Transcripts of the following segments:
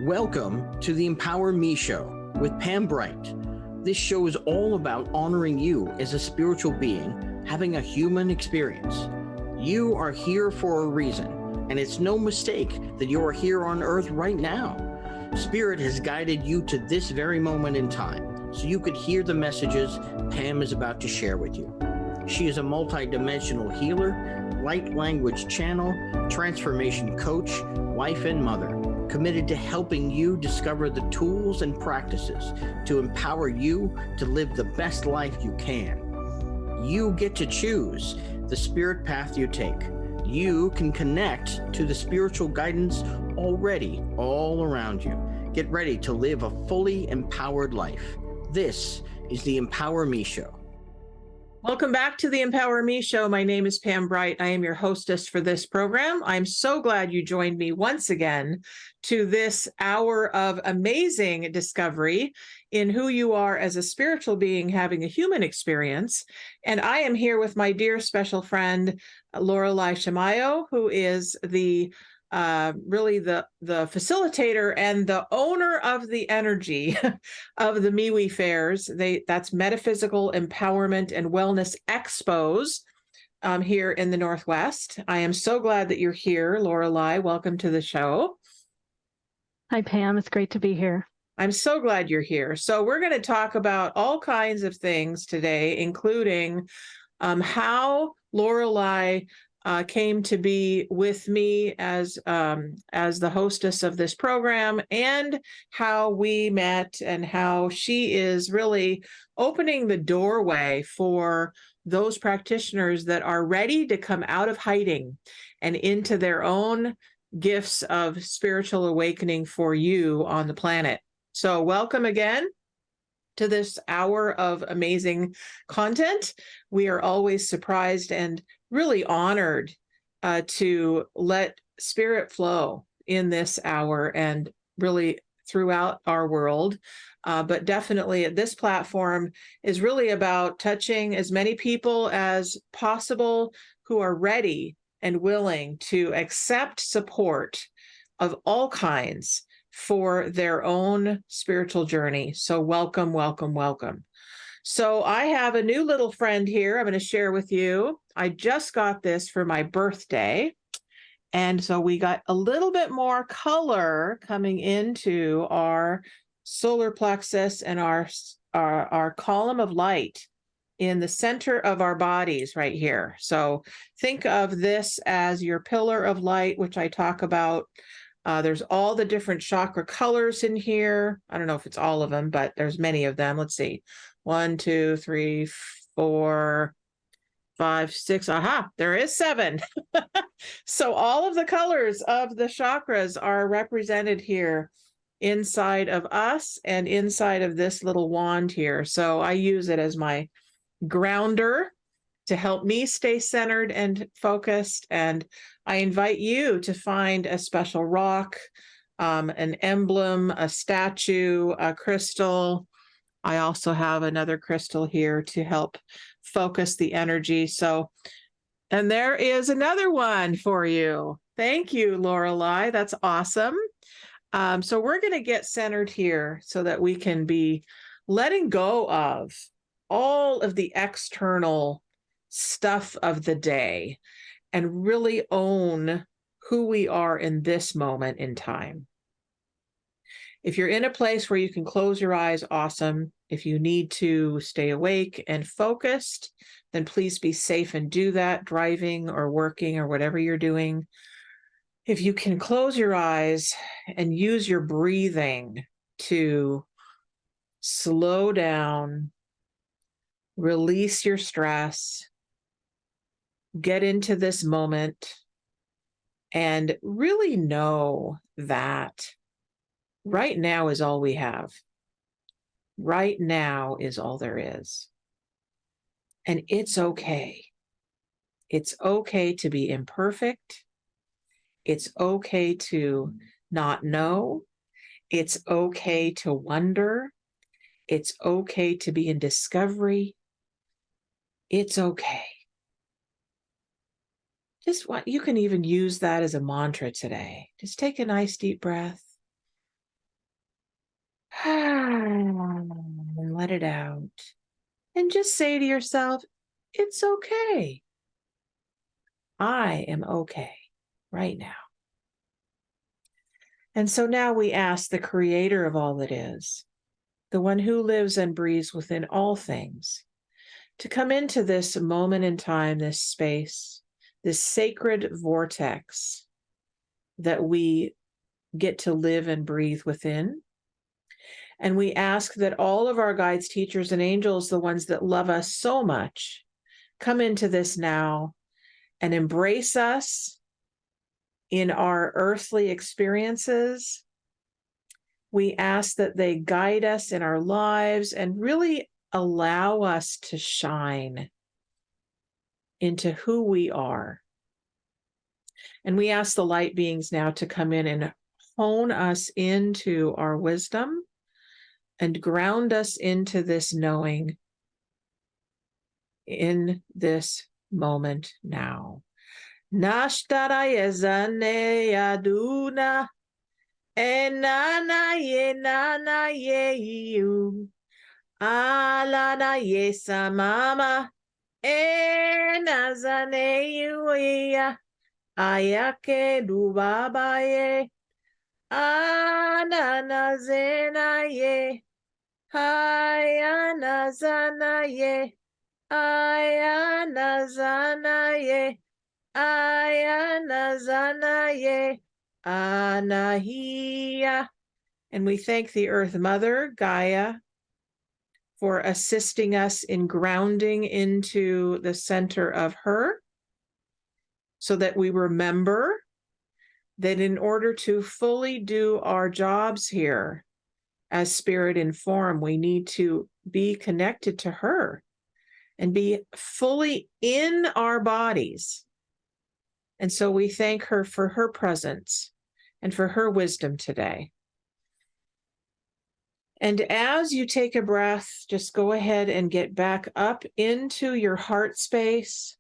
Welcome to the Empower Me Show with Pam Bright. This show is all about honoring you as a spiritual being, having a human experience. You are here for a reason, and it's no mistake that you are here on Earth right now. Spirit has guided you to this very moment in time, so you could hear the messages Pam is about to share with you. She is a multidimensional healer, light language channel, transformation coach, wife and mother, committed to helping you discover the tools and practices to empower you to live the best life you can. You get to choose the spirit path you take. You can connect to the spiritual guidance already all around you. Get ready to live a fully empowered life. This is the Empower Me Show. Welcome back to the Empower Me Show. My name is Pam Bright. I am your hostess for this program. I'm so glad you joined me once again to this hour of amazing discovery in who you are as a spiritual being having a human experience. And I am here with my dear special friend, Laureli Shimayo, who is really the facilitator and the owner of the energy of the MeWe fairs. That's Metaphysical Empowerment and Wellness Expos here in the Northwest. I am so glad that you're here, Laureli. Welcome to the show. Hi, Pam. It's great to be here. I'm so glad you're here. So we're going to talk about all kinds of things today, including how Laureli came to be with me as the hostess of this program, and how we met, and how she is really opening the doorway for those practitioners that are ready to come out of hiding and into their own gifts of spiritual awakening for you on the planet. So welcome again to this hour of amazing content. We are always surprised and really honored to let spirit flow in this hour and really throughout our world. But definitely this platform is really about touching as many people as possible who are ready and willing to accept support of all kinds for their own spiritual journey. So welcome, welcome, welcome. So I have a new little friend here I'm going to share with you. I just got this for my birthday. And so we got a little bit more color coming into our solar plexus and our column of light in the center of our bodies right here. So think of this as your pillar of light, which I talk about. There's all the different chakra colors in here. I don't know if it's all of them, but there's many of them. Let's see. 1, 2, 3, 4, 5, 6. Aha, there is 7. So all of the colors of the chakras are represented here inside of us and inside of this little wand here. So I use it as my grounder to help me stay centered and focused. And I invite you to find a special rock, an emblem, a statue, a crystal. I also have another crystal here to help focus the energy. So, and there is another one for you. Thank you, Laureli. That's awesome. So we're going to get centered here so that we can be letting go of all of the external stuff of the day and really own who we are in this moment in time. If you're in a place where you can close your eyes, awesome. If you need to stay awake and focused, then please be safe and do that, driving or working or whatever you're doing. If you can close your eyes and use your breathing to slow down, release your stress, get into this moment, and really know that right now is all we have. Right now is all there is. And it's okay. It's okay to be imperfect. It's okay to not know. It's okay to wonder. It's okay to be in discovery. It's okay. You can even use that as a mantra today. Just take a nice deep breath. And let it out. And just say to yourself, it's okay. I am okay right now. And so now we ask the creator of all that is, the one who lives and breathes within all things, to come into this moment in time, this space, this sacred vortex that we get to live and breathe within. And we ask that all of our guides, teachers, and angels, the ones that love us so much, come into this now and embrace us in our earthly experiences. We ask that they guide us in our lives and really allow us to shine into who we are. And we ask the light beings now to come in and hone us into our wisdom and ground us into this knowing in this moment now. Nashtarayezane yaduna enana ye you alana ye samama enazane you ayake dubabaye ananazena ye hayanazana ye ayanazana ye ayanazana ye anahia. And we thank the Earth Mother, Gaia, for assisting us in grounding into the center of her, so that we remember that in order to fully do our jobs here as spirit in form, we need to be connected to her and be fully in our bodies. And so we thank her for her presence and for her wisdom today. And as you take a breath, just go ahead and get back up into your heart space,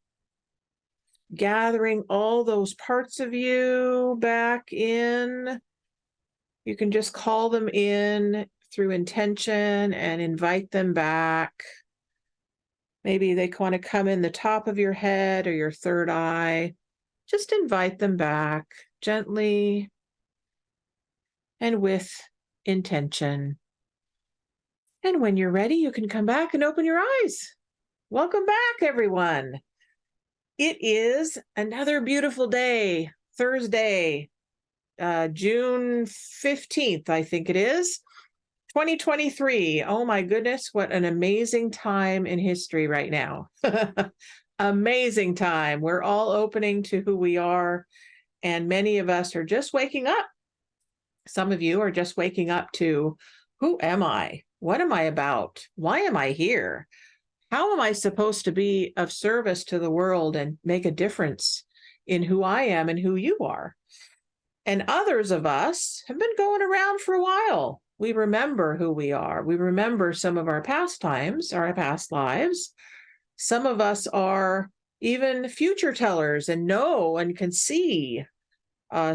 gathering all those parts of you back in. You can just call them in through intention and invite them back. Maybe they want to come in the top of your head or your third eye. Just invite them back gently and with intention. And when you're ready, you can come back and open your eyes. Welcome back, everyone. It is another beautiful day, Thursday, June 15th, I think it is, 2023. Oh my goodness, what an amazing time in history right now. Amazing time. We're all opening to who we are, and many of us are just waking up. Some of you are just waking up to, who am I? What am I about? Why am I here? How am I supposed to be of service to the world and make a difference in who I am and who you are? And others of us have been going around for a while. We remember who we are. We remember some of our past times, our past lives. Some of us are even future tellers and know and can see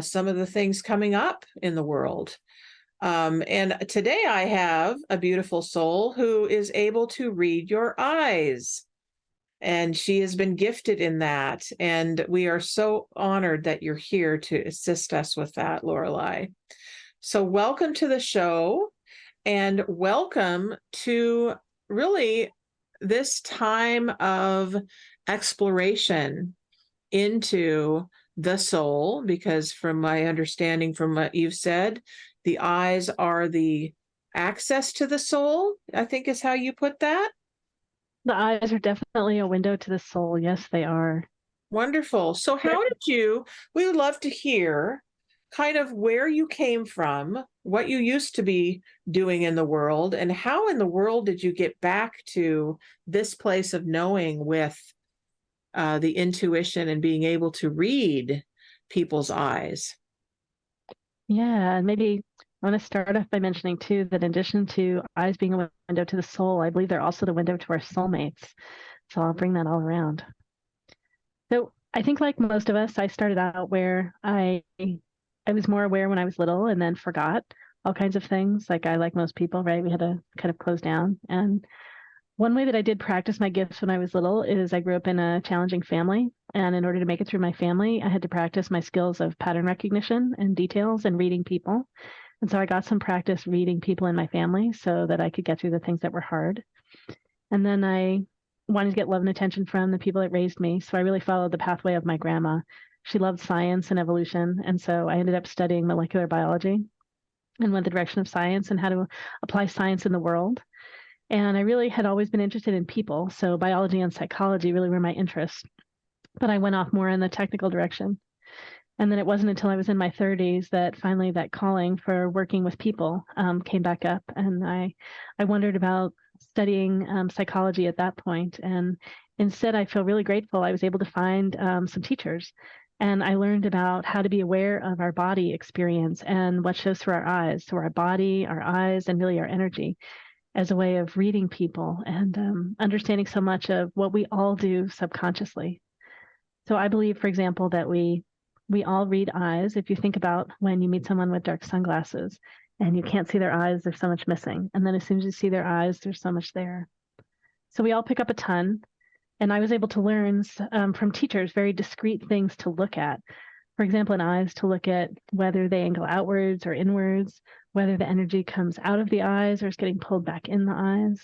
some of the things coming up in the world. And today I have a beautiful soul who is able to read your eyes. And she has been gifted in that. And we are so honored that you're here to assist us with that, Laureli. So welcome to the show, and welcome to really this time of exploration into the soul, because from my understanding, from what you've said, the eyes are the access to the soul, I think is how you put that. The eyes are definitely a window to the soul. Yes, they are. Wonderful. So how did you, we would love to hear kind of where you came from, what you used to be doing in the world, and how in the world did you get back to this place of knowing with the intuition and being able to read people's eyes? Yeah, and maybe I want to start off by mentioning too that in addition to eyes being a window to the soul, I believe they're also the window to our soulmates. So I'll bring that all around. So I think like most of us, I started out where I was more aware when I was little and then forgot all kinds of things. Like most people, right? We had to kind of close down. And one way that I did practice my gifts when I was little is I grew up in a challenging family. And in order to make it through my family, I had to practice my skills of pattern recognition and details and reading people. And so I got some practice reading people in my family so that I could get through the things that were hard. And then I wanted to get love and attention from the people that raised me. So I really followed the pathway of my grandma. She loved science and evolution. And so I ended up studying molecular biology and went the direction of science and how to apply science in the world. And I really had always been interested in people. So biology and psychology really were my interests. But I went off more in the technical direction. And then it wasn't until I was in my 30s that finally that calling for working with people came back up. And I wondered about studying psychology at that point. And instead, I feel really grateful. I was able to find some teachers. And I learned about how to be aware of our body experience and what shows through our eyes. So our body, our eyes, and really our energy as a way of reading people and understanding so much of what we all do subconsciously. So I believe, for example, that we all read eyes. If you think about when you meet someone with dark sunglasses and you can't see their eyes, there's so much missing. And then as soon as you see their eyes, there's so much there. So we all pick up a ton. And I was able to learn from teachers very discrete things to look at. For example, in eyes, to look at whether they angle outwards or inwards, whether the energy comes out of the eyes or is getting pulled back in the eyes,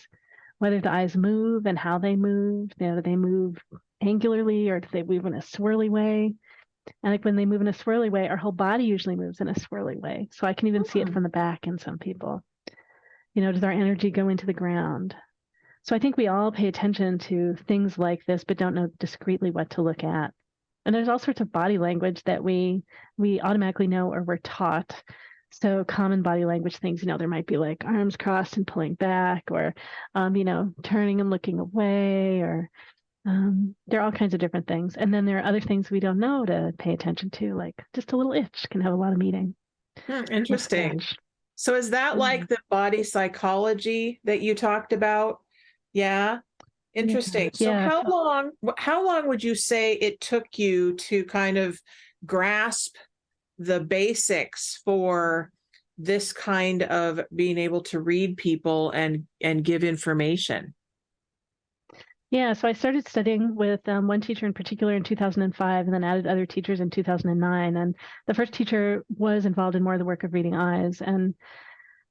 whether the eyes move and how they move. Do they move angularly or do they move in a swirly way? And like when they move in a swirly way, our whole body usually moves in a swirly way. So I can even see it from the back in some people. Does our energy go into the ground? So I think we all pay attention to things like this, but don't know discreetly what to look at. And there's all sorts of body language that we automatically know or we're taught. So common body language things, there might be like arms crossed and pulling back or, turning and looking away or there are all kinds of different things. And then there are other things we don't know to pay attention to, like just a little itch can have a lot of meaning. Interesting. So is that like the body psychology that you talked about? Yeah. Interesting. So yeah. how long would you say it took you to kind of grasp the basics for this kind of being able to read people and give information? Yeah, so I started studying with one teacher in particular in 2005 and then added other teachers in 2009. And the first teacher was involved in more of the work of reading eyes. And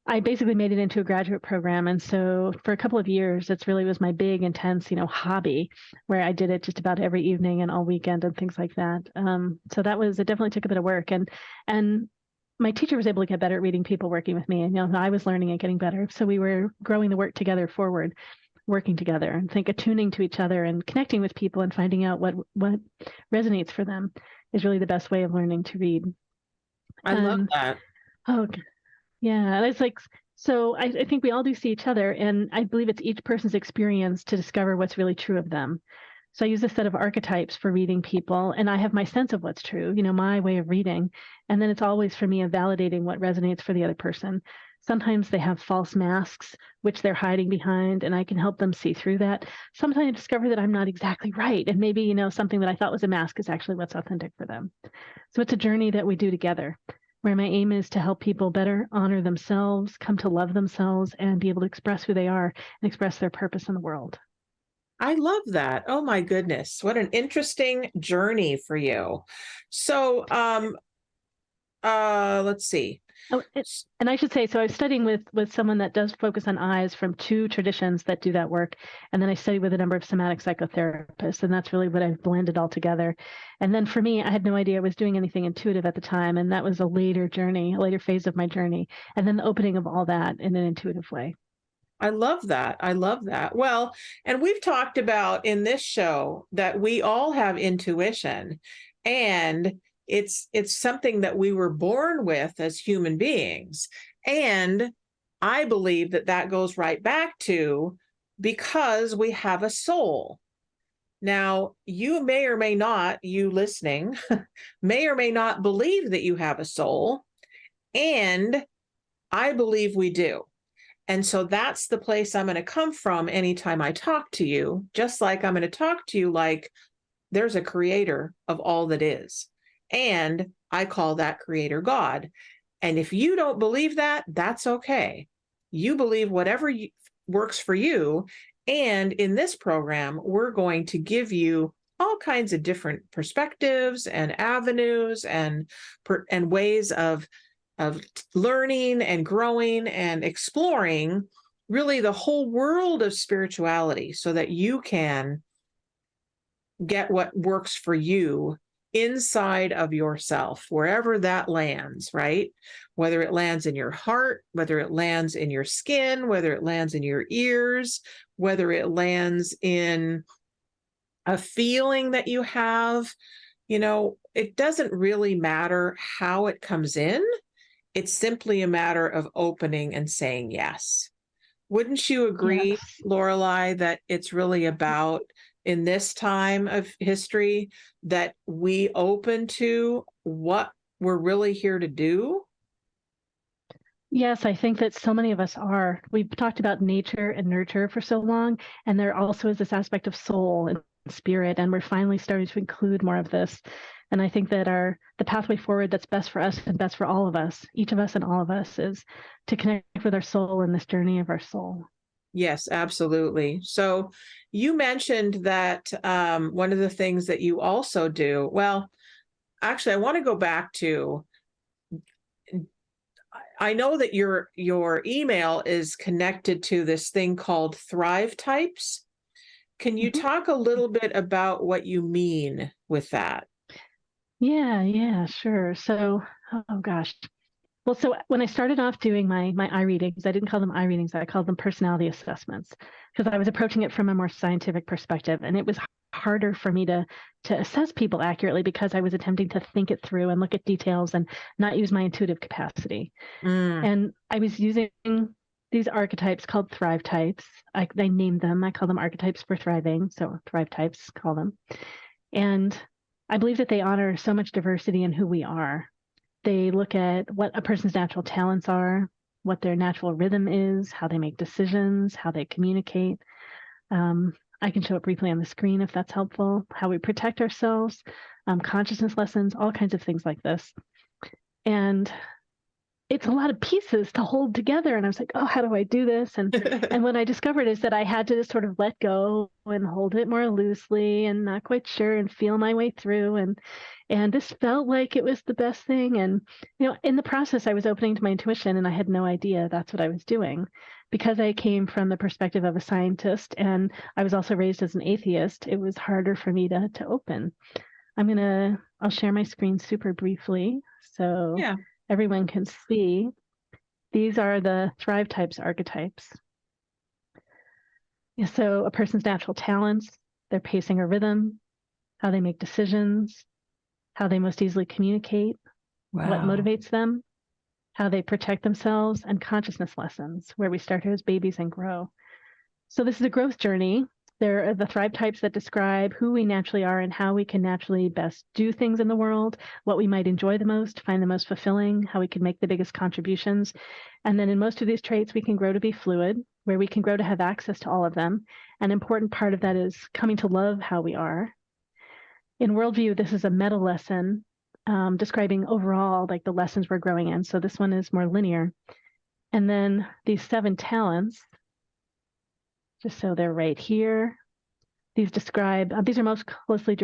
I basically made it into a graduate program. And so for a couple of years, it's really was my big, intense, hobby where I did it just about every evening and all weekend and things like that. So it definitely took a bit of work. And my teacher was able to get better at reading people working with me. And, I was learning and getting better. So we were growing the work together forward, working together and attuning to each other and connecting with people and finding out what resonates for them is really the best way of learning to read. I love that. Oh, yeah. And it's like, so I think we all do see each other, and I believe it's each person's experience to discover what's really true of them. So I use a set of archetypes for reading people, and I have my sense of what's true, my way of reading. And then it's always for me of validating what resonates for the other person. Sometimes they have false masks, which they're hiding behind, and I can help them see through that. Sometimes I discover that I'm not exactly right. And maybe, something that I thought was a mask is actually what's authentic for them. So it's a journey that we do together, where my aim is to help people better honor themselves, come to love themselves, and be able to express who they are and express their purpose in the world. I love that. Oh my goodness. What an interesting journey for you. So, let's see. Oh, and I should say, so I was studying with someone that does focus on eyes from two traditions that do that work. And then I studied with a number of somatic psychotherapists, and that's really what I've blended all together. And then for me, I had no idea I was doing anything intuitive at the time. And that was a later journey, a later phase of my journey. And then the opening of all that in an intuitive way. I love that. I love that. Well, and we've talked about in this show that we all have intuition, and it's something that we were born with as human beings. And I believe that goes right back to because we have a soul. Now, you may or may not, you listening, may or may not believe that you have a soul. And I believe we do. And so that's the place I'm going to come from anytime I talk to you, just like I'm going to talk to you like there's a creator of all that is. And I call that creator God. And if you don't believe that, that's okay. You believe whatever works for you. And in this program, we're going to give you all kinds of different perspectives and avenues and ways of learning and growing and exploring really the whole world of spirituality, so that you can get what works for you inside of yourself, wherever that lands, right? Whether it lands in your heart, whether it lands in your skin, whether it lands in your ears, whether it lands in a feeling that you have, it doesn't really matter how it comes in. It's simply a matter of opening and saying yes. Wouldn't you agree, Yes. Laureli, that it's really about, in this time of history, that we open to what we're really here to do? Yes, I think that so many of us are. We've talked about nature and nurture for so long, and there also is this aspect of soul and spirit, and we're finally starting to include more of this. And I think that the pathway forward that's best for us and best for all of us, each of us and all of us, is to connect with our soul in this journey of our soul. Yes, absolutely. So you mentioned that one of the things that you also do, well, actually, I want to go back to, I know that your email is connected to this thing called Thrive Types. Can you talk a little bit about what you mean with that? Yeah, sure. So, oh gosh. Well, so when I started off doing my eye readings, I didn't call them eye readings, I called them personality assessments, because I was approaching it from a more scientific perspective. And it was harder for me to assess people accurately because I was attempting to think it through and look at details and not use my intuitive capacity. And I was using these archetypes called Thrive Types. I named them. I call them archetypes for thriving. So Thrive Types, call them. And I believe that they honor so much diversity in who we are. They look at what a person's natural talents are, what their natural rhythm is, how they make decisions, how they communicate. I can show it briefly on the screen if that's helpful, how we protect ourselves, consciousness lessons, all kinds of things like this. And it's a lot of pieces to hold together. And I was like, oh, how do I do this? And what I discovered is that I had to just sort of let go and hold it more loosely and not quite sure and feel my way through. And this felt like it was the best thing. And, in the process, I was opening to my intuition, and I had no idea that's what I was doing, because I came from the perspective of a scientist and I was also raised as an atheist. It was harder for me to open. I'll share my screen super briefly. So yeah. Everyone can see. These are the Thrive Types archetypes. So a person's natural talents, their pacing or rhythm, how they make decisions, how they most easily communicate, what motivates them, how they protect themselves, and consciousness lessons, where we start as babies and grow. So this is a growth journey. There are the Thrive Types that describe who we naturally are and how we can naturally best do things in the world, what we might enjoy the most, find the most fulfilling, how we can make the biggest contributions. And then in most of these traits, we can grow to be fluid, where we can grow to have access to all of them. An important part of that is coming to love how we are. In worldview, this is a meta lesson describing overall like the lessons we're growing in. So this one is more linear. And then these 7 talents, just so they're right here. These describe, these are most closely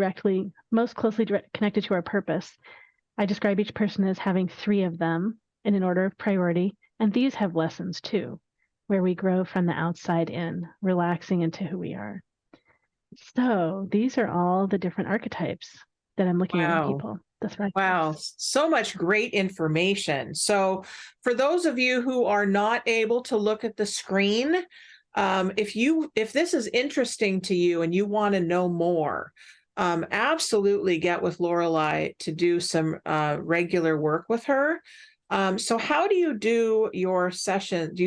connected to our purpose. I describe each person as having 3 of them in an order of priority. And these have lessons too, where we grow from the outside in, relaxing into who we are. So these are all the different archetypes that I'm looking at in people. Wow, so much great information. So for those of you who are not able to look at the screen, if this is interesting to you and you want to know more, absolutely get with Laureli to do some regular work with her. So how do you do your session? Do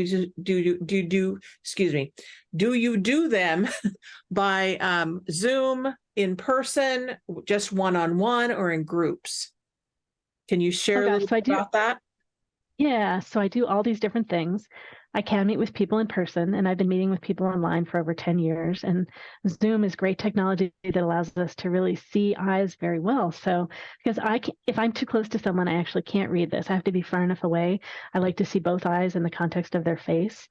you do them by Zoom, in person, just one-on-one, or in groups? Can you share a little bit about that? Yeah, so I do all these different things. I can meet with people in person, and I've been meeting with people online for over 10 years. And Zoom is great technology that allows us to really see eyes very well. So, because if I'm too close to someone, I actually can't read this. I have to be far enough away. I like to see both eyes in the context of their face.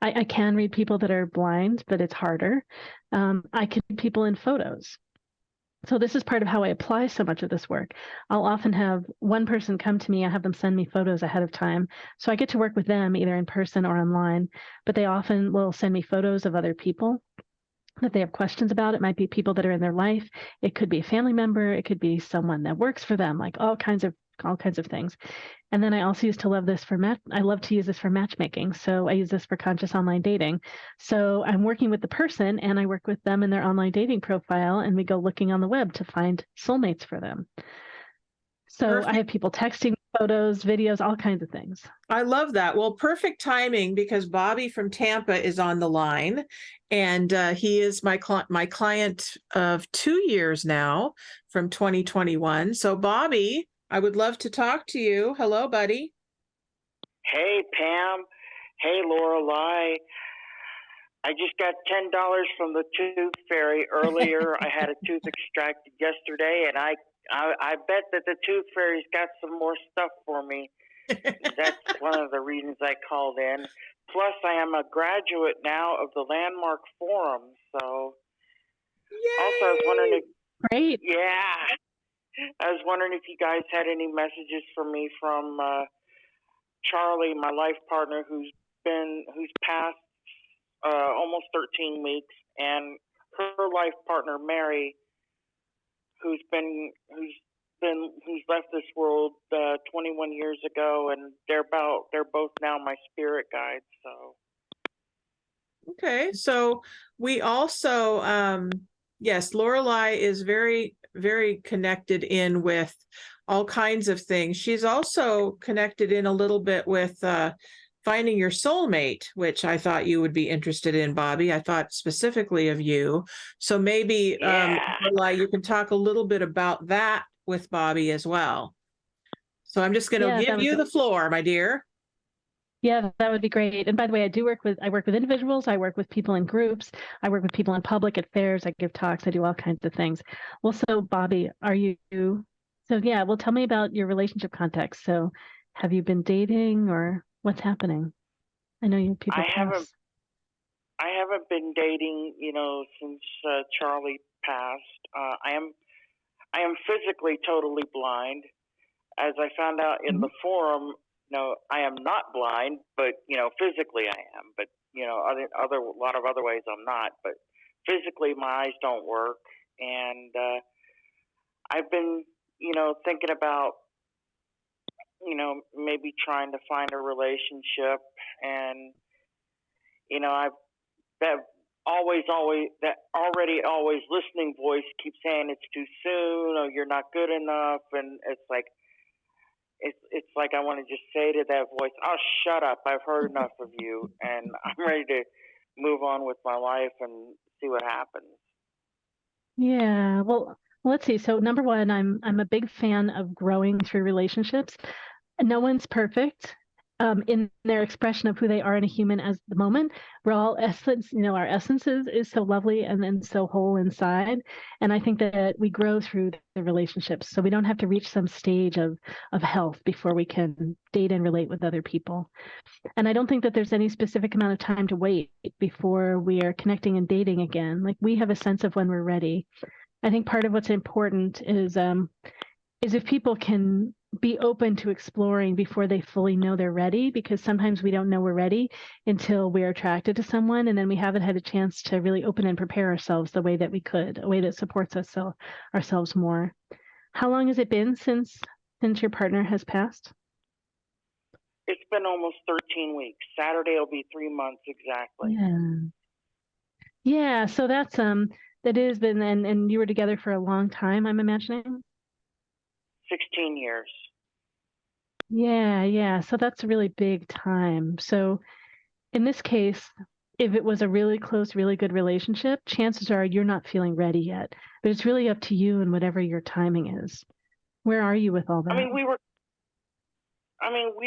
I can read people that are blind, but it's harder. I can read people in photos. So this is part of how I apply so much of this work. I'll often have one person come to me, I have them send me photos ahead of time. So I get to work with them either in person or online, but they often will send me photos of other people that they have questions about. It might be people that are in their life. It could be a family member. It could be someone that works for them, like all kinds of things. And then I also used to love this for I love to use this for matchmaking. So I use this for conscious online dating. So I'm working with the person and I work with them in their online dating profile, and we go looking on the web to find soulmates for them. So Perfect. I have people texting photos, videos, all kinds of things. I love that. Well, perfect timing, because Bobby from Tampa is on the line, and he is my client of 2 years now from 2021. So Bobby, I would love to talk to you. Hello, buddy. Hey, Pam. Hey, Laureli. I just got $10 from the tooth fairy earlier. I had a tooth extracted yesterday, and I bet that the tooth fairy's got some more stuff for me. That's one of the reasons I called in. Plus, I am a graduate now of the Landmark Forum. So, Yay! also, I was wondering if Great. I was wondering if you guys had any messages for me from Charlie, my life partner, who's passed almost 13 weeks, and her life partner Mary, who's left this world 21 years ago, and they're both now my spirit guides. So Okay, so we also yes, Laureli is very, very connected in with all kinds of things. She's also connected in a little bit with finding your soulmate, which I thought you would be interested in, Bobby. I thought specifically of you. So maybe, Laureli, you can talk a little bit about that with Bobby as well. So I'm just going to give you the floor, my dear. Yeah, that would be great. And by the way, I work with individuals. I work with people in groups. I work with people in public at fairs. I give talks. I do all kinds of things. Well, so Bobby, tell me about your relationship context. So have you been dating, or what's happening? I know you have people. I haven't been dating, since Charlie passed. I am physically totally blind. As I found out in the forum, I am not blind, but physically I am. But a lot of other ways I'm not. But physically, my eyes don't work, and I've been thinking about maybe trying to find a relationship, and I've that always listening voice keeps saying it's too soon, or you're not good enough, and it's like I want to just say to that voice, "Oh, shut up! I've heard enough of you, and I'm ready to move on with my life and see what happens." Yeah, well, let's see. So number one, I'm a big fan of growing through relationships. No one's perfect in their expression of who they are in a human as the moment. We're all essence, our essence is so lovely and then so whole inside. And I think that we grow through the relationships. So we don't have to reach some stage of health before we can date and relate with other people. And I don't think that there's any specific amount of time to wait before we are connecting and dating again. Like, we have a sense of when we're ready. I think part of what's important is if people can be open to exploring before they fully know they're ready, because sometimes we don't know we're ready until we're attracted to someone, and then we haven't had a chance to really open and prepare ourselves the way that we could, a way that supports us ourselves more. How long has it been since your partner has passed? It's been almost 13 weeks. Saturday will be 3 months exactly. Yeah. So that has been, and you were together for a long time, I'm imagining. 16 years. Yeah. So that's a really big time. So in this case, if it was a really close, really good relationship, chances are you're not feeling ready yet. But it's really up to you and whatever your timing is. Where are you with all that? We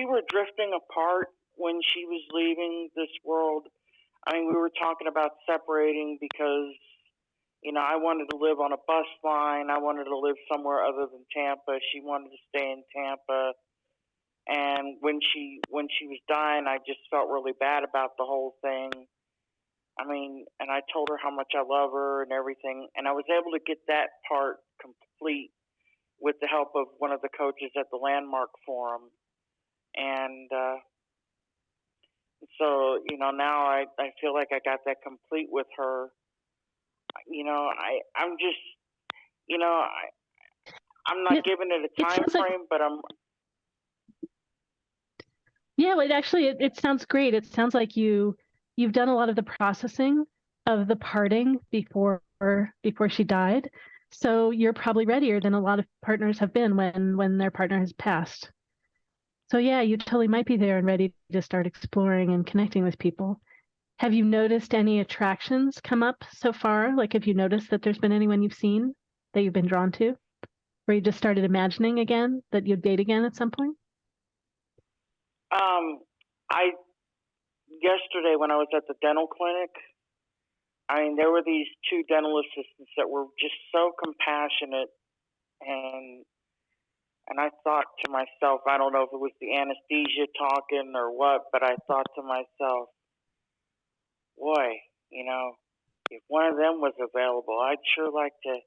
were drifting apart when she was leaving this world, I mean, we were talking about separating because, I wanted to live on a bus line. I wanted to live somewhere other than Tampa. She wanted to stay in Tampa. And when she was dying, I just felt really bad about the whole thing. I mean, and I told her how much I love her and everything. And I was able to get that part complete with the help of one of the coaches at the Landmark Forum. And so, now I feel like I got that complete with her. I'm just, I'm not giving it a time frame, but I'm. Yeah, well, it sounds great. It sounds like you've done a lot of the processing of the parting before she died. So you're probably readier than a lot of partners have been when their partner has passed. So yeah, you totally might be there and ready to start exploring and connecting with people. Have you noticed any attractions come up so far? Like, have you noticed that there's been anyone you've seen that you've been drawn to? Or you just started imagining again that you'd date again at some point? Yesterday when I was at the dental clinic, I mean, there were these two dental assistants that were just so compassionate, and I thought to myself, I don't know if it was the anesthesia talking or what, but I thought to myself, boy, if one of them was available, I'd sure like to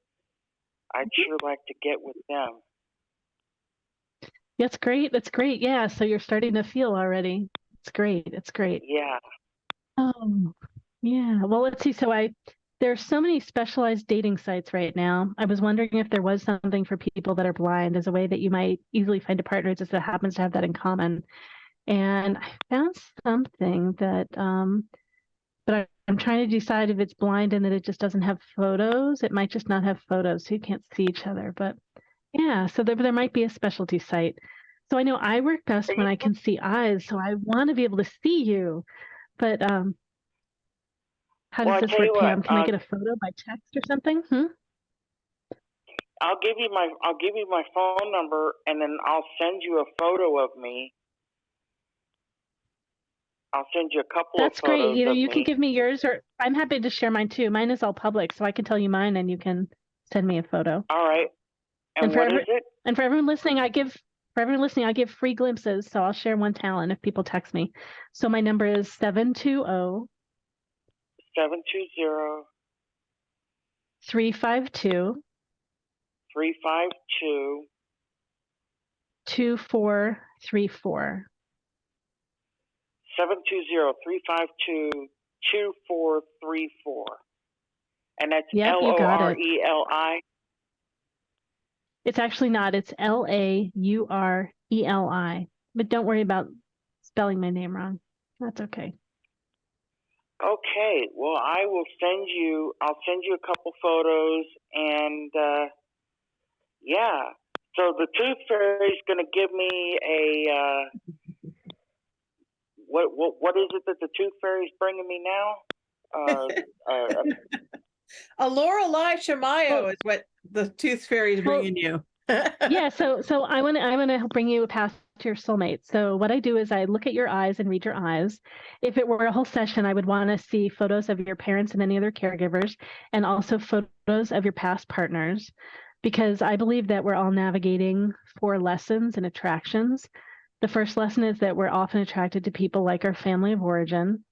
get with them. That's great. That's great. Yeah. So you're starting to feel already. It's great. It's great. Yeah. Oh, yeah. Well, let's see. So there's so many specialized dating sites right now. I was wondering if there was something for people that are blind as a way that you might easily find a partner that happens to have that in common. And I found something that, but I'm trying to decide if it's blind and that it just doesn't have photos. It might just not have photos, so you can't see each other. But yeah, so there might be a specialty site. So I know I work best when I can see eyes, so I want to be able to see you. But how does this work, Pam? Can I get a photo by text or something? I'll give you my phone number, and then I'll send you a photo of me. I'll send you a couple That's of photos. That's great. Either you me. can give me yours, or I'm happy to share mine too. Mine is all public, so I can tell you mine, and you can send me a photo. All right. And what is it? And for everyone listening, I give free glimpses. So I'll share one talent if people text me. So my number is 720 352 2434. 720-352-2434. And that's Loreli. It's actually not. It's Laureli. But don't worry about spelling my name wrong. That's okay. Okay. Well, I'll send you a couple photos, and yeah. So the tooth fairy's going to give me a what is it that the tooth fairy's bringing me now? A Laureli Shimayo is what the tooth fairy is bringing you. Yeah, so I want to bring you past your soulmate. So what I do is I look at your eyes and read your eyes. If it were a whole session, I would want to see photos of your parents and any other caregivers, and also photos of your past partners, because I believe that we're all navigating 4 lessons and attractions. The first lesson is that we're often attracted to people like our family of origin.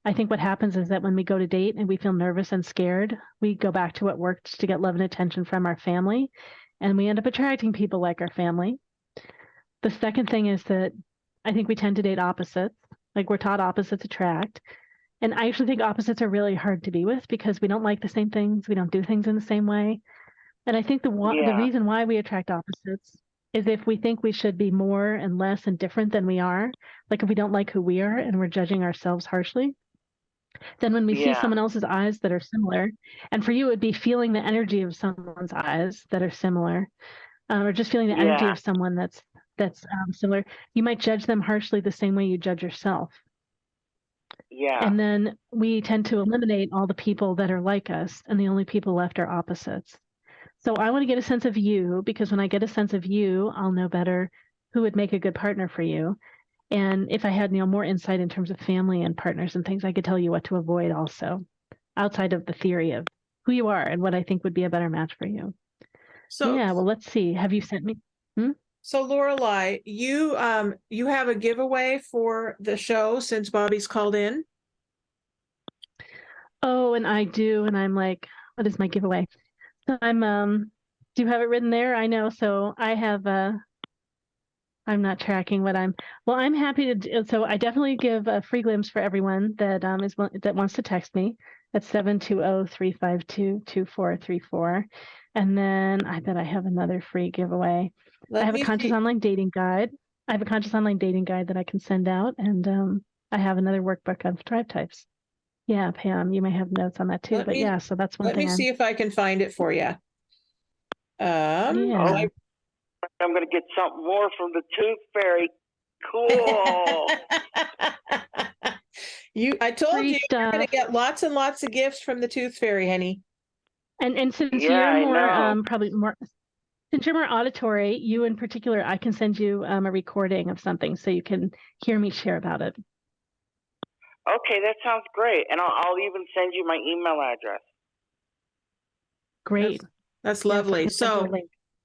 I think what happens is that when we go to date and we feel nervous and scared, we go back to what worked to get love and attention from our family, and we end up attracting people like our family. The second thing is that I think we tend to date opposites. Like, we're taught opposites attract. And I actually think opposites are really hard to be with because we don't like the same things. We don't do things in the same way. And I think the reason why we attract opposites is if we think we should be more and less and different than we are. Like, if we don't like who we are and we're judging ourselves harshly, then when we see someone else's eyes that are similar, and for you, it would be feeling the energy of someone's eyes that are similar, or just feeling the energy of someone that's similar, you might judge them harshly the same way you judge yourself. Yeah. And then we tend to eliminate all the people that are like us, and the only people left are opposites. So I want to get a sense of you, because when I get a sense of you, I'll know better who would make a good partner for you. And if I had, more insight in terms of family and partners and things, I could tell you what to avoid also, outside of the theory of who you are and what I think would be a better match for you. So Yeah, well, let's see. Have you sent me? So Laureli, you have a giveaway for the show since Bobby's called in. Oh, and I do, and I'm like, what is my giveaway? So I'm do you have it written there? I know. So I have I'm not tracking what I'm happy to do. So I definitely give a free glimpse for everyone that that wants to text me at 720-352-2434. And then I bet I have another free giveaway. I have a conscious online dating guide. I have a conscious online dating guide that I can send out, and I have another workbook on tribe types. Yeah, Pam, you may have notes on that too. But yeah, so that's one thing. Let me see if I can find it for you. Yeah. I'm going to get something more from the Tooth Fairy. Cool. I told Free you you're going to get lots and lots of gifts from the Tooth Fairy, honey. And since you're more probably more, since you're more auditory, you in particular, I can send you a recording of something so you can hear me share about it. Okay, that sounds great. And I'll even send you my email address. Great. That's lovely. So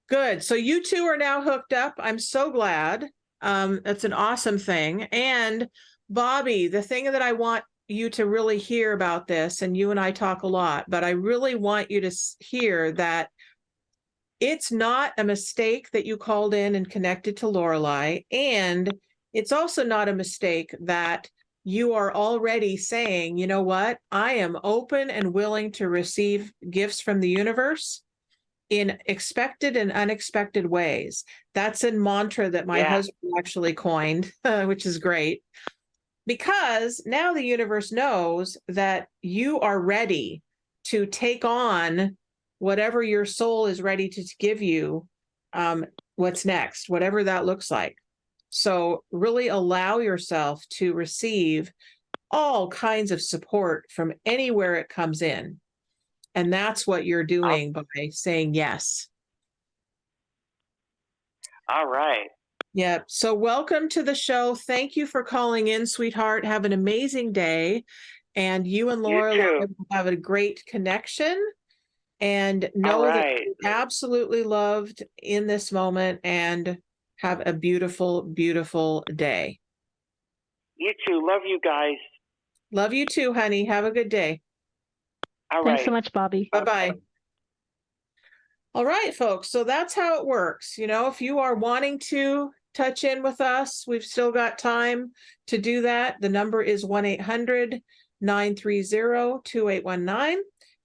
good. So you two are now hooked up. I'm so glad. That's an awesome thing. And Bobby, the thing that I want you to really hear about this, and you and I talk a lot, but I really want you to hear that it's not a mistake that you called in and connected to Laureli. And it's also not a mistake that you are already saying, you know what, I am open and willing to receive gifts from the universe in expected and unexpected ways. That's a mantra that my husband actually coined, which is great, because now the universe knows that you are ready to take on whatever your soul is ready to give you, what's next, whatever that looks like. So really allow yourself to receive all kinds of support from anywhere it comes in. And that's what you're doing by saying yes. All right. Yeah. So welcome to the show. Thank you for calling in, sweetheart. Have an amazing day. And you and Laura have a great connection. And know that you're absolutely loved in this moment, and have a beautiful, beautiful day. You too. Love you guys. Love you too, honey. Have a good day. All Thanks so much, Bobby. Bye-bye. All right, folks. So that's how it works. If you are wanting to touch in with us, we've still got time to do that. The number is 1-800-930-2819.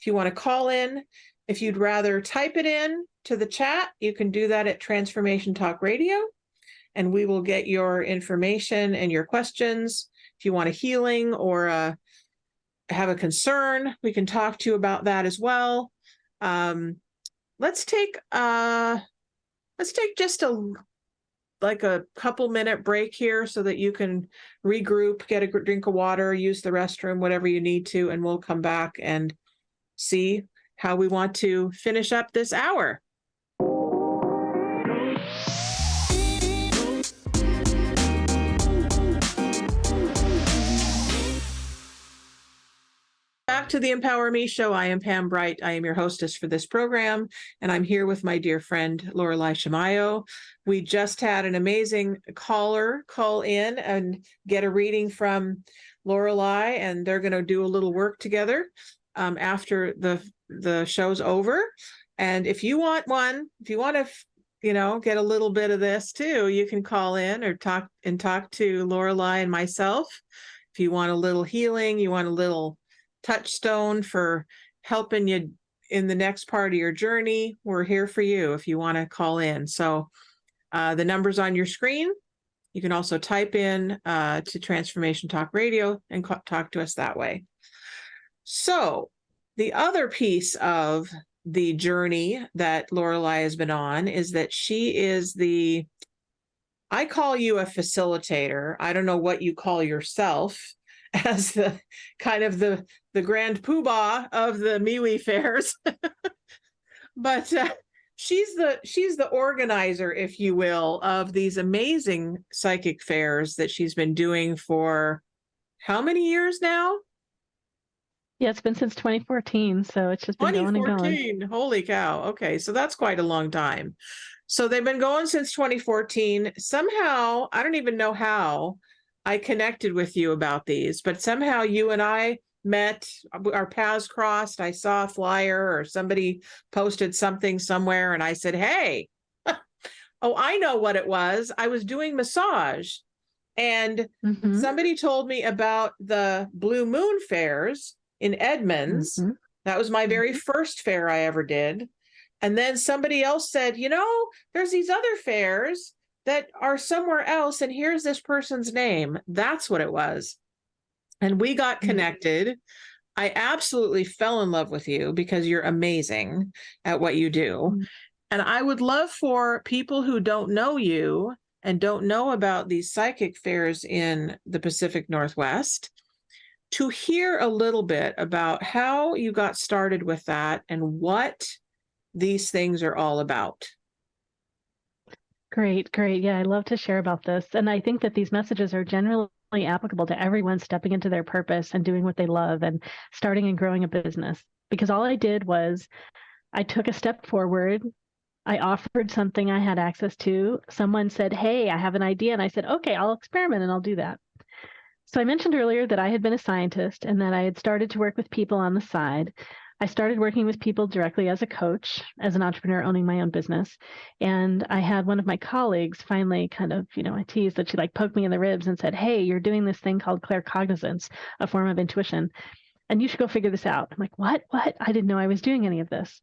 If you want to call in, if you'd rather type it in to the chat, you can do that at Transformation Talk Radio, and we will get your information and your questions. If you want a healing or have a concern, we can talk to you about that as well. Let's take just a couple minute break here so that you can regroup, get a drink of water, use the restroom, whatever you need to, and we'll come back and see how we want to finish up this hour. Back to the Empower Me Show. I am Pam Bright. I am your hostess for this program, and I'm here with my dear friend, Laureli Shimayo. We just had an amazing caller call in and get a reading from Laureli, and they're going to do a little work together after the show's over. And if you want to, get a little bit of this too, you can call in or talk to Laureli and myself. If you want a little healing, you want a little touchstone for helping you in the next part of your journey, we're here for you if you want to call in. So the number's on your screen. You can also type in to Transformation Talk Radio and talk to us that way. So the other piece of the journey that Laureli has been on is that she is I call you a facilitator. I don't know what you call yourself, as the kind of the grand poobah of the MeWe fairs. But she's the organizer, if you will, of these amazing psychic fairs that she's been doing for how many years now? Yeah, it's been since 2014, so it's just been going and going. 2014. Holy cow. Okay, so that's quite a long time. So they've been going since 2014. Somehow, I don't even know how I connected with you about these, but somehow you and I met, our paths crossed. I saw a flyer or somebody posted something somewhere, and I said, hey, oh, I know what it was. I was doing massage, and somebody told me about the Blue Moon fairs in Edmonds. That was my very first fair I ever did. And then somebody else said, you know, there's these other fairs that are somewhere else, and here's this person's name. That's what it was. And we got connected. I absolutely fell in love with you because you're amazing at what you do. And I would love for people who don't know you and don't know about these psychic fairs in the Pacific Northwest to hear a little bit about how you got started with that and what these things are all about. Great, great. Yeah, I love to share about this. And I think that these messages are generally applicable to everyone stepping into their purpose and doing what they love and starting and growing a business. Because all I did was I took a step forward. I offered something I had access to. Someone said, hey, I have an idea. And I said, okay, I'll experiment and I'll do that. So I mentioned earlier that I had been a scientist and that I had started to work with people on the side. I started working with people directly as a coach, as an entrepreneur owning my own business. And I had one of my colleagues finally kind of, I teased that she poked me in the ribs and said, hey, you're doing this thing called claircognizance, a form of intuition, and you should go figure this out. I'm like, what? I didn't know I was doing any of this.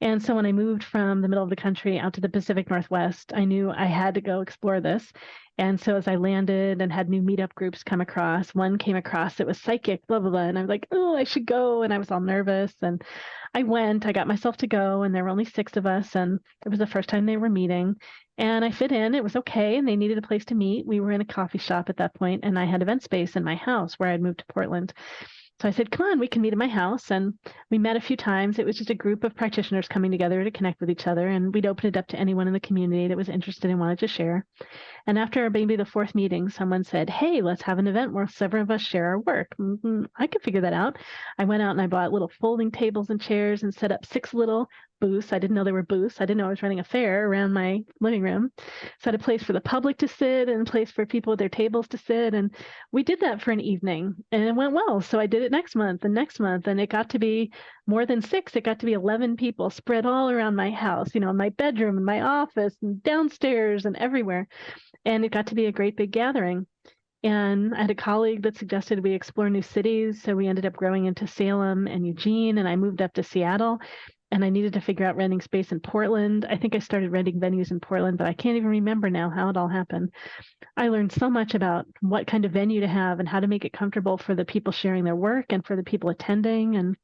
And so when I moved from the middle of the country out to the Pacific Northwest, I knew I had to go explore this. And so as I landed and had new meetup groups come across, one came across that was psychic, blah, blah, blah. And I was like, oh, I should go. And I was all nervous. And I went, I got myself to go. And there were only 6 of us. And it was the first time they were meeting. And I fit in. It was okay. And they needed a place to meet. We were in a coffee shop at that point, and I had event space in my house where I'd moved to Portland. So I said, come on, we can meet at my house. And we met a few times. It was just a group of practitioners coming together to connect with each other. And we'd open it up to anyone in the community that was interested and wanted to share. And after maybe the 4th meeting, someone said, hey, let's have an event where several of us share our work. I could figure that out. I went out and I bought little folding tables and chairs and set up 6 little booths. I didn't know there were booths. I didn't know I was running a fair around my living room. Set a place for the public to sit and a place for people with their tables to sit. And we did that for an evening and it went well. So I did it next month, and it got to be more than 6. It got to be 11 people spread all around my house, in my bedroom and my office and downstairs and everywhere. And it got to be a great big gathering. And I had a colleague that suggested we explore new cities. So we ended up growing into Salem and Eugene, and I moved up to Seattle. And I needed to figure out renting space in Portland. I think I started renting venues in Portland, but I can't even remember now how it all happened. I learned so much about what kind of venue to have and how to make it comfortable for the people sharing their work and for the people attending. And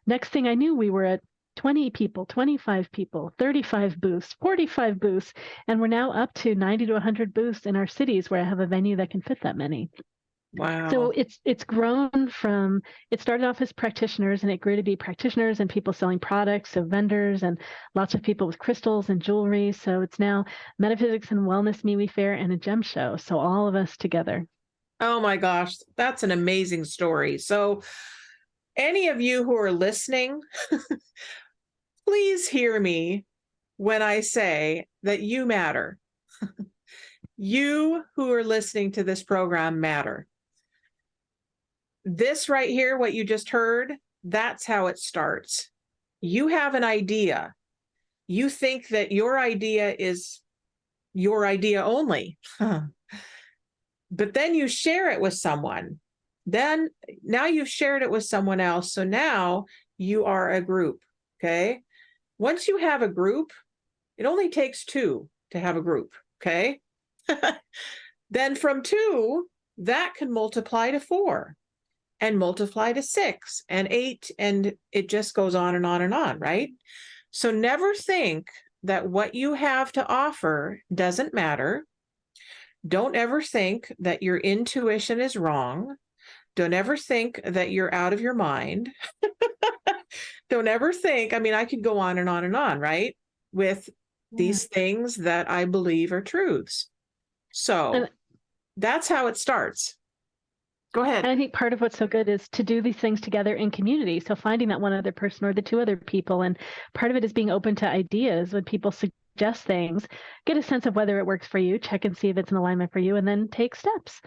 next thing I knew, we were at 20 people, 25 people, 35 booths, 45 booths, and we're now up to 90 to 100 booths in our cities where I have a venue that can fit that many. Wow. So it's grown from, it started off as practitioners and it grew to be practitioners and people selling products, so vendors and lots of people with crystals and jewelry. So it's now Metaphysics and Wellness MeWe Fair and a gem show. So all of us together. Oh my gosh, that's an amazing story. So any of you who are listening, please hear me when I say that you matter. You who are listening to this program matter. This right here, what you just heard, that's how it starts. You have an idea. You think that your idea is your idea only. But then you share it with someone. Then now you've shared it with someone else. So now you are a group. Okay. Once you have a group, it only takes 2 to have a group. Okay. Then from 2, that can multiply to 4 and multiply to 6 and 8. And it just goes on and on and on. Right. So never think that what you have to offer doesn't matter. Don't ever think that your intuition is wrong. Don't ever think that you're out of your mind. Don't ever think, I mean, I could go on and on and on, right? with these things that I believe are truths. So And- that's how it starts. Go ahead. And I think part of what's so good is to do these things together in community. So finding that one other person or the two other people. And part of it is being open to ideas when people suggest things, get a sense of whether it works for you, check and see if it's in alignment for you, and then take steps.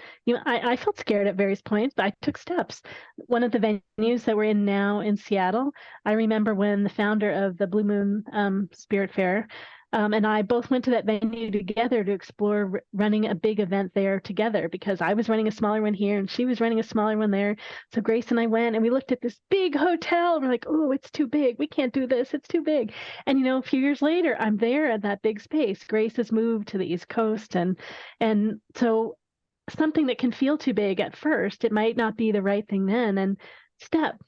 I felt scared at various points, but I took steps. One of the venues that we're in now in Seattle, I remember when the founder of the Blue Moon Spirit Fair and I both went to that venue together to explore running a big event there together, because I was running a smaller one here and she was running a smaller one there. So Grace and I went and we looked at this big hotel and we're like, oh, it's too big. We can't do this. It's too big. And, a few years later, I'm there at that big space. Grace has moved to the East Coast. And so something that can feel too big at first, it might not be the right thing then. And step,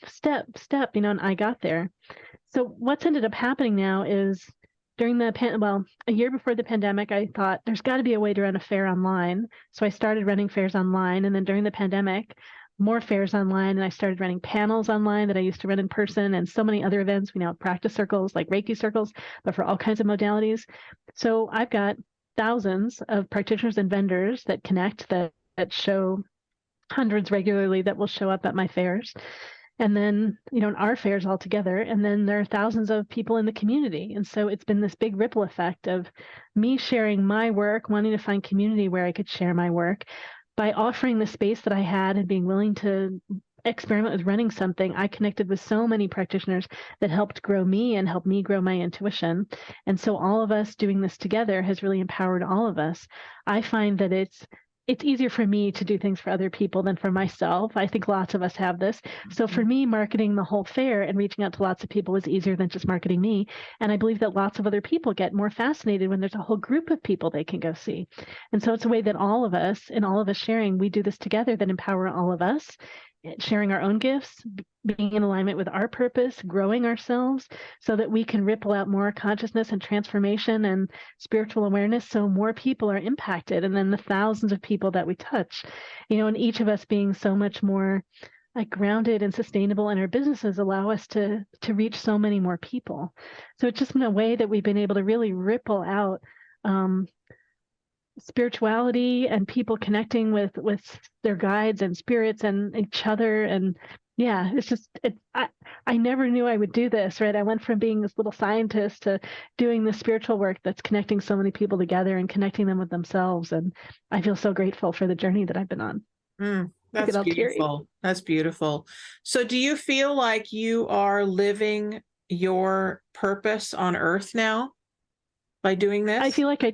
and I got there. So what's ended up happening now is, during a year before the pandemic, I thought there's got to be a way to run a fair online. So I started running fairs online. And then during the pandemic, more fairs online. And I started running panels online that I used to run in person, and so many other events. We now have practice circles, like Reiki circles, but for all kinds of modalities. So I've got thousands of practitioners and vendors that connect, that show, hundreds regularly that will show up at my fairs. And then, in our fairs all together. And then there are thousands of people in the community. And so it's been this big ripple effect of me sharing my work, wanting to find community where I could share my work. By offering the space that I had and being willing to experiment with running something, I connected with so many practitioners that helped grow me and helped me grow my intuition. And so all of us doing this together has really empowered all of us. I find that it's easier for me to do things for other people than for myself. I think lots of us have this. So for me, marketing the whole fair and reaching out to lots of people is easier than just marketing me. And I believe that lots of other people get more fascinated when there's a whole group of people they can go see. And so it's a way that all of us, and all of us sharing, we do this together, that empower all of us, sharing our own gifts, being in alignment with our purpose, growing ourselves so that we can ripple out more consciousness and transformation and spiritual awareness, so more people are impacted. And then the thousands of people that we touch, and each of us being so much more like grounded and sustainable in our businesses allow us to reach so many more people. So it's just been a way that we've been able to really ripple out spirituality and people connecting with their guides and spirits and each other. And yeah, it's just, I never knew I would do this, right? I went from being this little scientist to doing this spiritual work that's connecting so many people together and connecting them with themselves. And I feel so grateful for the journey that I've been on. That's beautiful. That's beautiful. So do you feel like you are living your purpose on earth now by doing this? I feel like I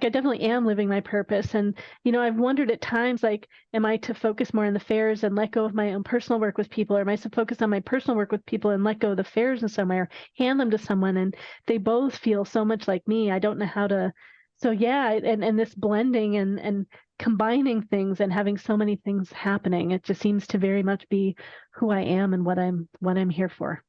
definitely am living my purpose. And, I've wondered at times, like, am I to focus more on the fairs and let go of my own personal work with people? Or am I to focus on my personal work with people and let go of the fairs in some way, or hand them to someone? And they both feel so much like me. I don't know how to. So yeah, and this blending and combining things and having so many things happening, it just seems to very much be who I am and what I'm here for.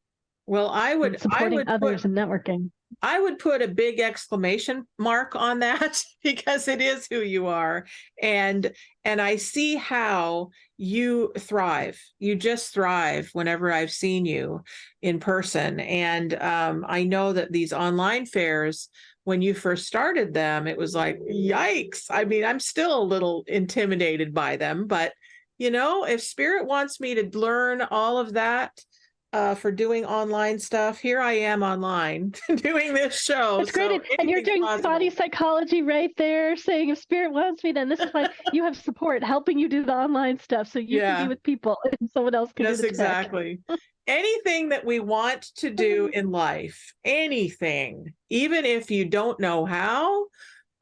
Well, I would supporting others and networking. I would put a big exclamation mark on that because it is who you are. And I see how you thrive. You just thrive whenever I've seen you in person. And I know that these online fairs, when you first started them, it was like, yikes. I mean, I'm still a little intimidated by them, but if Spirit wants me to learn all of that, for doing online stuff, here I am online doing this show. It's great. So and you're doing body psychology right there, saying if Spirit wants me, then this is why you have support helping you do the online stuff, so you can be with people and someone else can do the exactly. Anything that we want to do in life, anything, even if you don't know how,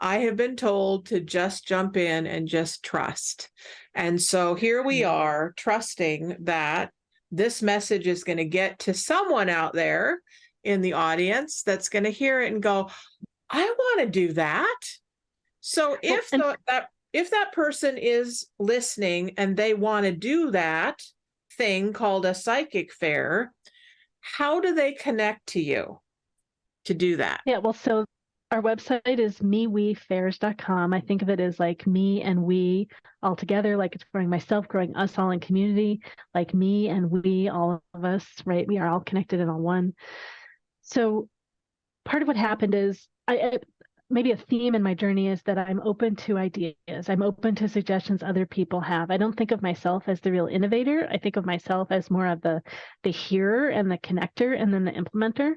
I have been told to just jump in and just trust. And so here we are, trusting that this message is going to get to someone out there in the audience that's going to hear it and go, I want to do that. So if that person is listening and they want to do that thing called a psychic fair, how do they connect to you to do that? Yeah, well, so our website is MeWeFairs.com. I think of it as like me and we all together, like it's growing myself, growing us all in community, like me and we, all of us, right? We are all connected and all one. So part of what happened is maybe a theme in my journey is that I'm open to ideas. I'm open to suggestions other people have. I don't think of myself as the real innovator. I think of myself as more of the hearer and the connector and then the implementer.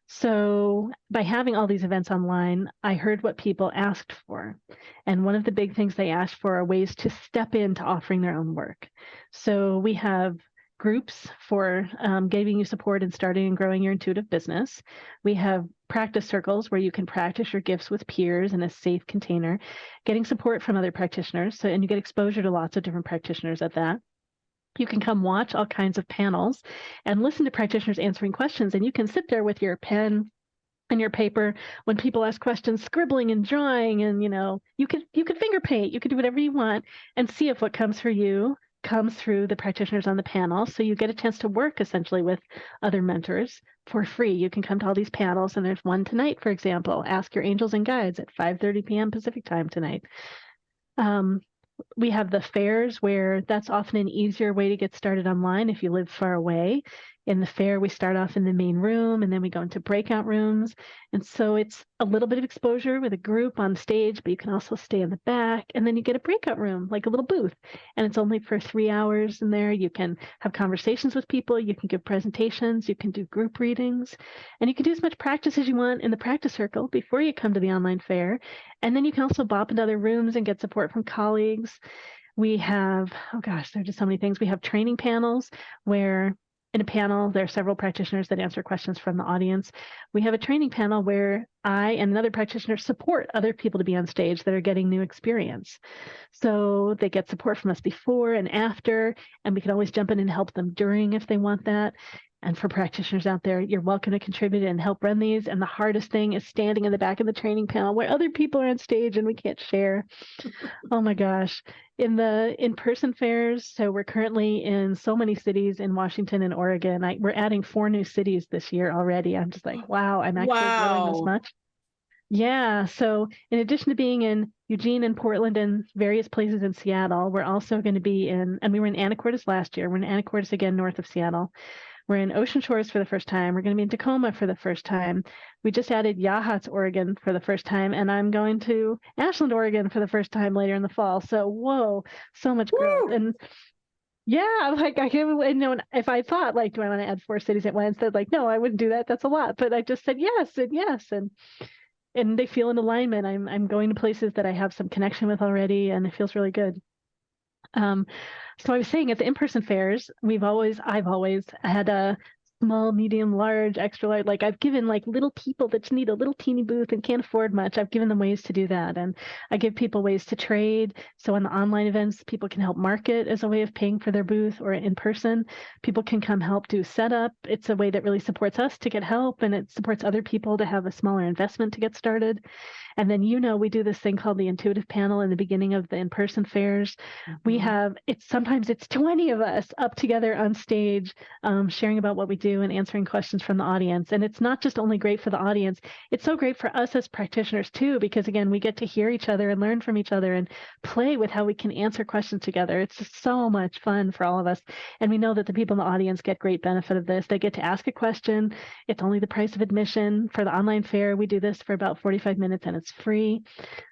So by having all these events online, I heard what people asked for. And one of the big things they asked for are ways to step into offering their own work. So we have groups for giving you support in starting and growing your intuitive business. We have practice circles where you can practice your gifts with peers in a safe container, getting support from other practitioners. So, and you get exposure to lots of different practitioners at that. You can come watch all kinds of panels and listen to practitioners answering questions. And you can sit there with your pen and your paper when people ask questions, scribbling and drawing. And, you could finger paint, you could do whatever you want and see if what comes for you comes through the practitioners on the panel. So you get a chance to work essentially with other mentors for free. You can come to all these panels. And there's one tonight, for example, Ask Your Angels and Guides at 5:30 p.m. Pacific time tonight. We have the fairs where that's often an easier way to get started online if you live far away. In the fair, we start off in the main room and then we go into breakout rooms. And so it's a little bit of exposure with a group on stage, but you can also stay in the back. And then you get a breakout room, like a little booth. And it's only for 3 hours in there. You can have conversations with people. You can give presentations. You can do group readings. And you can do as much practice as you want in the practice circle before you come to the online fair. And then you can also bop into other rooms and get support from colleagues. We have, there are just so many things. We have training panels where in a panel, there are several practitioners that answer questions from the audience. We have a training panel where I and another practitioner support other people to be on stage that are getting new experience. So they get support from us before and after, and we can always jump in and help them during if they want that. And for practitioners out there, you're welcome to contribute and help run these. And the hardest thing is standing in the back of the training panel where other people are on stage and we can't share. Oh my gosh. In the in-person fairs, so we're currently in so many cities in Washington and Oregon. We're adding 4 new cities this year already. I'm just like, wow, I'm actually growing this much. Yeah. So in addition to being in Eugene and Portland and various places in Seattle, we're also going to be and we were in Anacortes last year. We're in Anacortes again, north of Seattle. We're in Ocean Shores for the first time. We're going to be in Tacoma for the first time. We just added Yachats, Oregon for the first time, and I'm going to Ashland, Oregon for the first time later in the fall. So, whoa, so much growth. Woo! And yeah, like I can't, if I thought like, do I want to add 4 cities at once? They'd like, no, I wouldn't do that. That's a lot. But I just said yes and yes, and they feel in alignment. I'm going to places that I have some connection with already, and it feels really good. So I was saying at the in-person fairs, I've always had a small, medium, large, extra large, like I've given like little people that just need a little teeny booth and can't afford much. I've given them ways to do that. And I give people ways to trade. So on the online events, people can help market as a way of paying for their booth, or in person, people can come help do setup. It's a way that really supports us to get help, and it supports other people to have a smaller investment to get started. And then, we do this thing called the intuitive panel in the beginning of the in-person fairs. Mm-hmm. We have, sometimes it's 20 of us up together on stage, sharing about what we do and answering questions from the audience. And it's not just only great for the audience, it's so great for us as practitioners too, because again, we get to hear each other and learn from each other and play with how we can answer questions together. It's just so much fun for all of us. And we know that the people in the audience get great benefit of this. They get to ask a question. It's only the price of admission. For the online fair, we do this for about 45 minutes and it's free.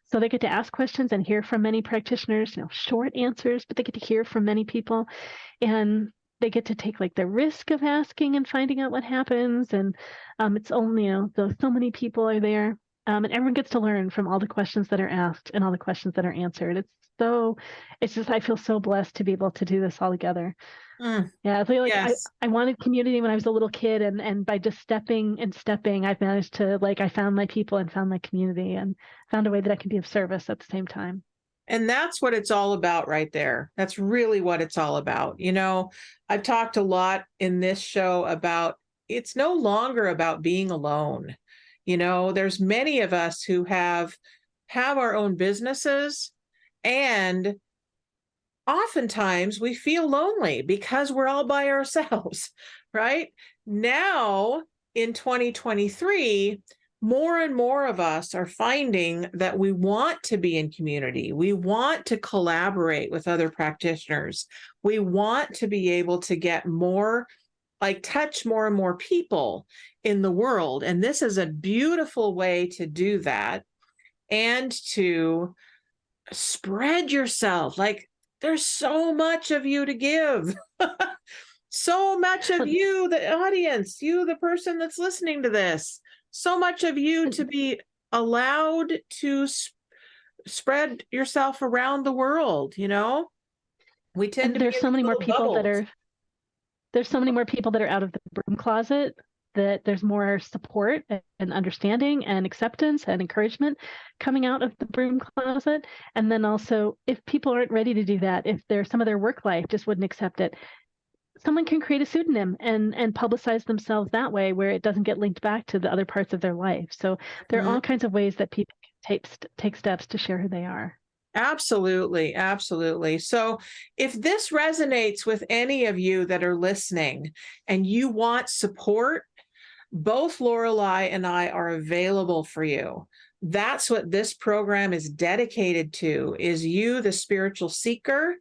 So they get to ask questions and hear from many practitioners, short answers, but they get to hear from many people, and they get to take like the risk of asking and finding out what happens. And it's only, so many people are there, and everyone gets to learn from all the questions that are asked and all the questions that are answered. I feel so blessed to be able to do this all together. Yeah, I feel like yes. I wanted community when I was a little kid, and by just stepping, I've managed to, I found my people and found my community and found a way that I can be of service at the same time. And that's what it's all about right there. That's really what it's all about. I've talked a lot in this show about it's no longer about being alone. There's many of us who have our own businesses, and oftentimes we feel lonely because we're all by ourselves, right? Now in 2023, more and more of us are finding that we want to be in community. We want to collaborate with other practitioners. We want to be able to get more like touch more and more people in the world. And this is a beautiful way to do that and to spread yourself. Like, there's so much of you to give. So much of you, the audience, you, the person that's listening to this, so much of you to be allowed to spread yourself around the world, you know? We tend to be there's so many more people that bubbles. are there's so many more people that are out of the broom closet, that there's more support and understanding and acceptance and encouragement coming out of the broom closet. And then also, if people aren't ready to do that, if some of their work life just wouldn't accept it, someone can create a pseudonym and publicize themselves that way, where it doesn't get linked back to the other parts of their life. So there are all kinds of ways that people can take steps to share who they are. Absolutely. Absolutely. So if this resonates with any of you that are listening and you want support, both Laureli and I are available for you. That's what this program is dedicated to, is you, the spiritual seeker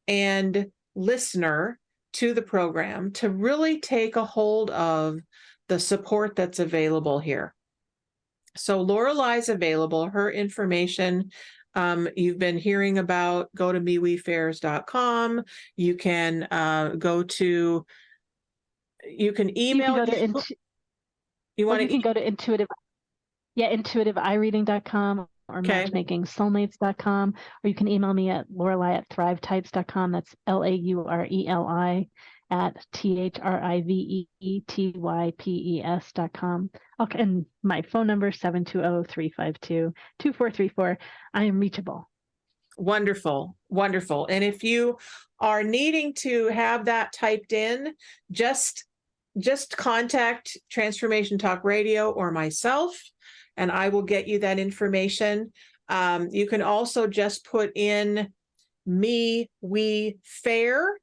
and listener to the program, to really take a hold of the support that's available here. So Laureli's available. Her information you've been hearing about. Go to MeWeFairs.com. You can you can email. You can go to intuitiveeyereading.com or matchmakingsoulmates.com, or you can email me at Laureli@thrivetypes.com. That's Laureli @thrivetypes.com. Okay, and my phone number 720-352-2434. I am reachable. Wonderful, wonderful. And if you are needing to have that typed in, just contact Transformation Talk Radio or myself, and I will get you that information. You can also just put in MeWe Fair,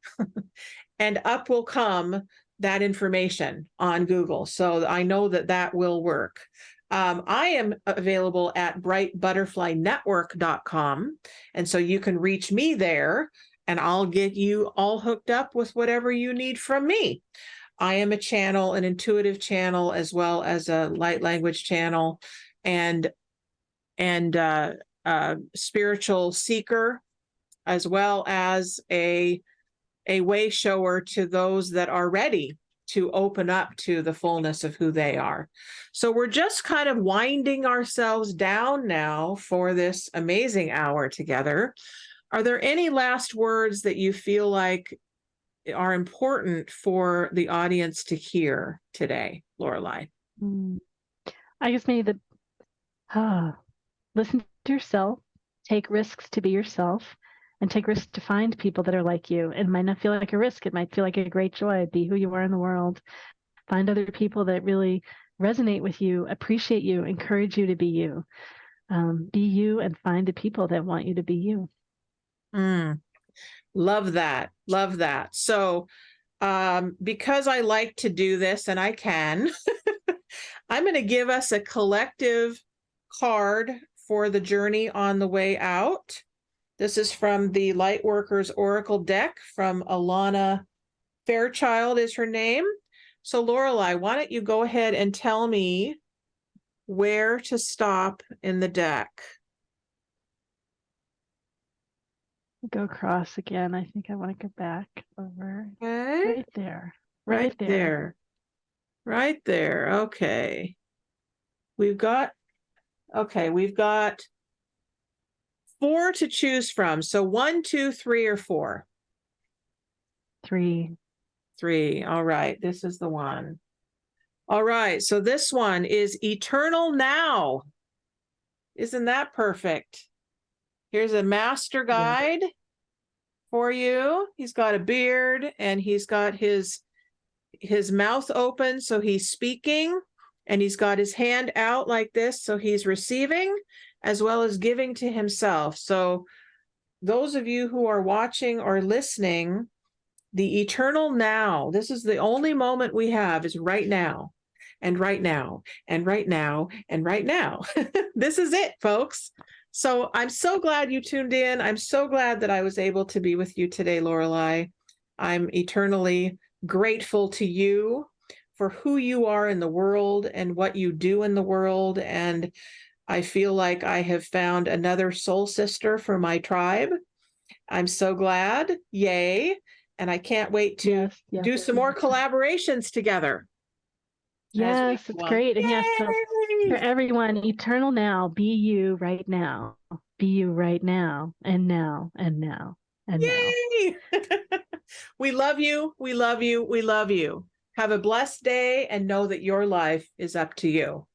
and up will come that information on Google. So I know that will work. I am available at brightbutterflynetwork.com. And so you can reach me there, and I'll get you all hooked up with whatever you need from me. I am a channel, an intuitive channel, as well as a light language channel, and spiritual seeker, as well as a way shower to those that are ready to open up to the fullness of who they are. So we're just kind of winding ourselves down now for this amazing hour together. Are there any last words that you feel like are important for the audience to hear today, Laureli? I guess maybe listen to yourself, take risks to be yourself, and take risks to find people that are like you. It might not feel like a risk. It might feel like a great joy. Be who you are in the world. Find other people that really resonate with you, appreciate you, encourage you to be you. Be you, and find the people that want you to be you. Love that. Love that. So because I like to do this, and I can, I'm going to give us a collective card for the journey on the way out. This is from the Lightworkers Oracle deck from Alana Fairchild is her name. So Laureli, why don't you go ahead and tell me where to stop in the deck? Go across again. I think I want to go back over. Okay. Right there. Right there. Right there. Okay. We've got 4 to choose from. So 1, 2, 3, or 4? 3. 3. All right. This is the one. All right. So this one is Eternal Now. Isn't that perfect? Here's a master guide for you. He's got a beard, and he's got his mouth open, so he's speaking, and he's got his hand out like this, so he's receiving as well as giving to himself. So those of you who are watching or listening, the eternal now, this is the only moment we have, is right now, and right now, and right now, and right now. This is it, folks. So I'm so glad you tuned in. I'm so glad that I was able to be with you today, Laureli. I'm eternally grateful to you for who you are in the world and what you do in the world. And I feel like I have found another soul sister for my tribe. I'm so glad. Yay. And I can't wait to do some more collaborations together. Yes, it's great. And yes, so for everyone, eternal now, be you right now. Be you right now, and now, and now, and Yay! Now. We love you. We love you. We love you. Have a blessed day and know that your life is up to you.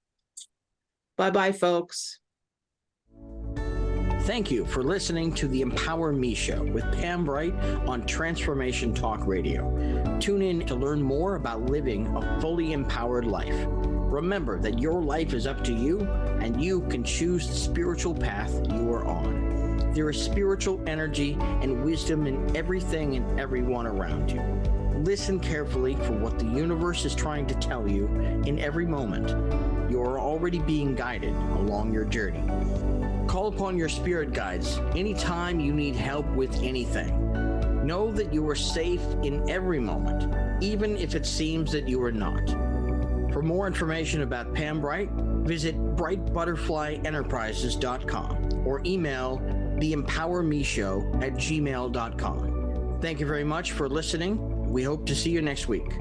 Bye-bye, folks. Thank you for listening to the Empower Me Show with Pam Bright on Transformation Talk Radio. Tune in to learn more about living a fully empowered life. Remember that your life is up to you, and you can choose the spiritual path you are on. There is spiritual energy and wisdom in everything and everyone around you. Listen carefully for what the universe is trying to tell you in every moment. You are already being guided along your journey. Call upon your spirit guides anytime you need help with anything. Know that you are safe in every moment, even if it seems that you are not. For more information about Pam Bright, visit brightbutterflyenterprises.com or email theempowermeshow@gmail.com. Thank you very much for listening. We hope to see you next week.